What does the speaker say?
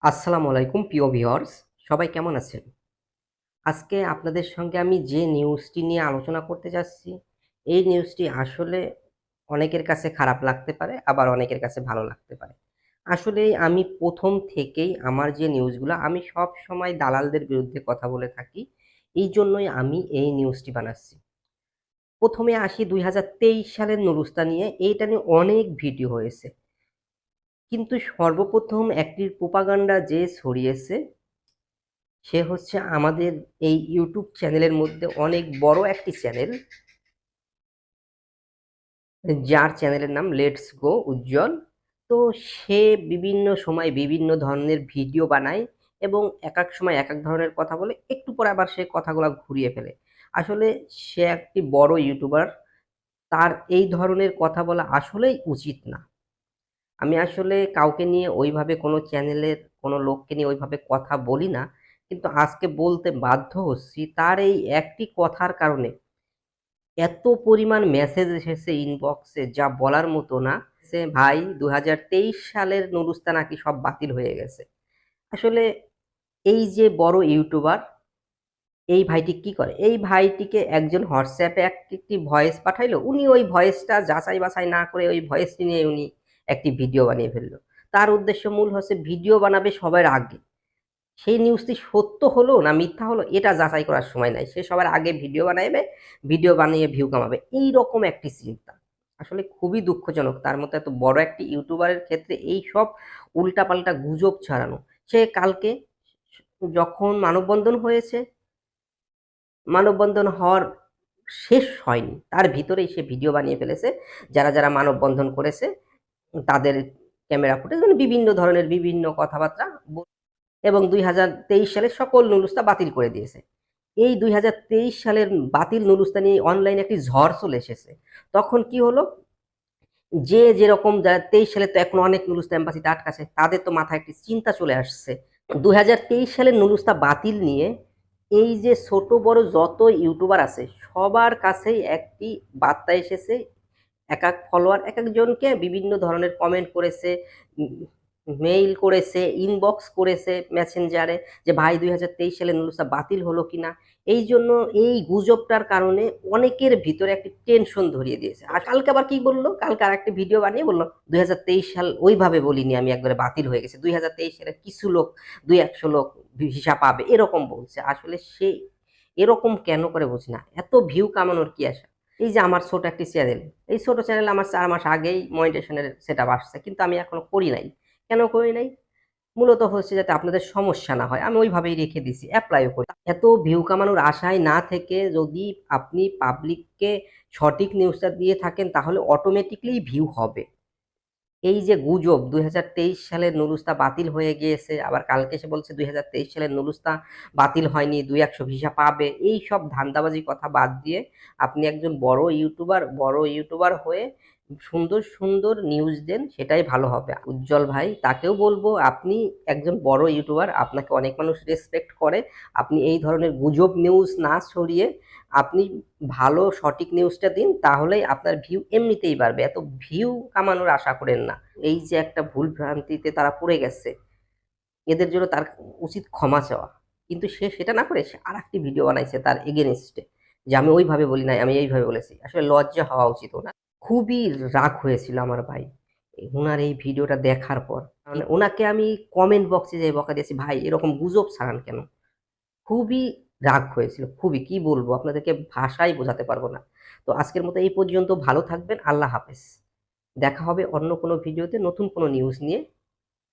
আসসালামু আলাইকুম প্রিয় ভিউয়ার্স, সবাই কেমন আছেন? আজকে আপনাদের সঙ্গে আমি যে নিউজটি নিয়ে আলোচনা করতে যাচ্ছি, এই নিউজটি আসলে অনেকের কাছে খারাপ লাগতে পারে, আবার অনেকের কাছে ভালো লাগতে পারে। আসলে আমি ১ম থেকেই আমার যে নিউজগুলা আমি সবসময় দালালদের বিরুদ্ধে কথা বলে থাকি। এইজন্যই আমি এই নিউজটি বানাচ্ছি। ১ম এ আসি ২০২৩ সালের নুরুস্তা নিয়ে, এইটা নিয়ে অনেক ভিডিও হয়েছে। কিন্তু সর্বপ্রথম একটি প্রোপাগান্ডা যে ছড়িয়েছে সে হচ্ছে আমাদের এই ইউটিউব চ্যানেলের মধ্যে অনেক বড় একটি চ্যানেল, যার চ্যানেলের নাম লেটস গো উজ্জ্বল। তো সে বিভিন্ন সময় বিভিন্ন ধরনের ভিডিও বানায় এবং একেক সময় একেক ধরনের কথা বলে, একটু পরে আবার সে কথাগুলা ঘুরিয়ে ফেলে। আসলে সে একটি বড় ইউটিউবার, তার এই ধরনের কথা বলা আসলেই উচিত না। আমি আসলে কাউকে নিয়ে ওইভাবে কোনো চ্যানেলের কোনো লোককে নিয়ে ওইভাবে কথা বলি না। কিন্তু আজকে বলতে বাধ্য হচ্ছি, তার এই একটি কথার কারণে এত পরিমাণ মেসেজ এসেছে ইনবক্সে যা বলার মতো না। সে ভাই ২০২৩ সালের নুরুস্তা নাকি সব বাতিল হয়ে গেছে। আসলে এই যে বড় ইউটিউবার, এই ভাইটি কি করে? এই ভাইটিকে একজন হোয়াটসঅ্যাপে একটি ভয়েস পাঠাইলো। উনি ওই ভয়েসটা যাচাই বাছাই না করে ওই ভয়েসটি নিয়ে উনি একটি ভিডিও বানিয়ে ফেলল। তার উদ্দেশ্য মূল হচ্ছে ভিডিও বানাবে সবার আগে। সেই নিউজটি সত্য হলো না মিথ্যা হলো এটা যাচাই করার সময় নাই। সে সবার আগে ভিডিও বানাইবে, ভিডিও বানিয়ে ভিউ কামাবে। এইরকম একটি চিন্তা। আসলে খুবই দুঃখজনক তার মতো এত বড় একটি ইউটিউবারের ক্ষেত্রে এইসব উল্টাপাল্টা গুজব ছড়ানো। সে কালকে যখন মানববন্ধন হয়েছে, মানববন্ধন হওয়ার শেষ হয়নি। তার ভিতরেই সে ভিডিও বানিয়ে ফেলেছে। যারা মানববন্ধন করেছে তাদের ক্যামেরা ফুটেজ মানে বিভিন্ন ধরনের বিভিন্ন কথাবার্তা এবং ২০২৩ সালের সকল নুরুস্তা বাতিল করে দিয়েছে। এই ২০২৩ সালের বাতিল নুরুস্তা নিয়ে অনলাইনে একটি ঝড় চলে এসেছে। তখন কি হলো? যে যেরকম ২৩ সালে তো এখন অনেক নুরুস্তা এম্বাসিতে আটকাছে। তাদের তো মাথায় একটি চিন্তা চলে আসছে। ২০২৩ সালের নুরুস্তা বাতিল নিয়ে এই যে ছোট বড় যত ইউটিউবার আছে সবার কাছেই একটি বার্তা এসেছে। একেক ফলোয়ার একেকজনকে বিভিন্ন ধরনের কমেন্ট করেছে, উম মেইল করেছে, ইনবক্স করেছে মেসেঞ্জারে যে, "ভাই ২০২৩ সালে নুরুস্তা বাতিল হলো কিনা?" এইজন্য এই গুজবটার কারণে অনেকের ভিতরে একটি টেনশন ধরিয়ে দিয়েছে। আর কালকে আবার কি বলল? কালকে আরেকটি ভিডিও বানিয়ে বলল, "২০২৩ সাল ওইভাবে বলিনি আমি একবারে বাতিল হয়ে গেছে। ২০২৩ সালে কিছু লোক ২-১০০ লোক ভিসা পাবে।" এরকম বলছে। আসলে সে এরকম কেন করে বুঝি না। এত ভিউ কামানোর কি আশা? এই যে আমার ছোট একটি চ্যানেল, এই ছোট চ্যানেলে আমার ৪ মাস আগেই মনিটাইজেশনের সেটআপ আসছে। কিন্তু আমি এখনো করি নাই। কেন করি নাই? মূলত হচ্ছে যাতে আপনাদের সমস্যা না হয়। আমি ওইভাবেই রেখে দিছি। এপ্লাইও করি। এত ভিউ কামানোর আশায় না থেকে যদি আপনি পাবলিককে সঠিক নিউজটা দিয়ে থাকেন তাহলে অটোমেটিক্যালি ভিউ হবে। এই যে গুজব ২০২৩ সালের নুরুস্তা বাতিল হয়ে গিয়েছে, আবার কালকে এসে বলছে ২০২৩ সালের নুরুস্তা বাতিল হয়নি, ২-১০০ ভিসা পাবে। এইসব ধান্দাবাজি কথা বাদ দিয়ে আপনি একজন বড় ইউটিউবার হয়ে সুন্দর নিউজ দেন সেটাই ভালো হবে। উজ্জ্বল ভাই তাকেও বলব আপনি একজন বড় ইউটিউবার, আপনাকে অনেক মানুষ রেসপেক্ট করে। আপনি এই ধরনের গুজব নিউজ না ছড়িয়ে আপনি ভালো সঠিক নিউজটা দিন তাহলেই আপনার ভিউ এমনিতেই বাড়বে। এত ভিউ কামানোর আশা করেন না। এই যে একটা ভুল ভ্রান্তিতে তারা পড়ে গেছে, এদের জন্য তার উচিত ক্ষমা চাওয়া। কিন্তু সে সেটা না করে সে আরেকটি ভিডিও বানাইছে তার এগেইনস্ট এ যে আমি ওইভাবে বলি নাই, আমি এইভাবে বলেছি। আসলে লজ্জা হওয়া উচিত ওনার। খুবই রাগ হয়েছিল আমার ভাই। উনার এই ভিডিওটা দেখার পর। মানে উনাকে আমি কমেন্ট বক্সে যেয়ে বকা দিয়েছি, "ভাই এরকম গুজব ছড়ান কেন?" খুবই রাগ হয়েছিল। খুবই কি বলবো আপনাদেরকে ভাষায় বোঝাতে পারব না। তো আজকের মতো এই পর্যন্ত ভালো থাকবেন। আল্লাহ হাফেজ। দেখা হবে অন্য কোনো ভিডিওতে নতুন কোনো নিউজ নিয়ে।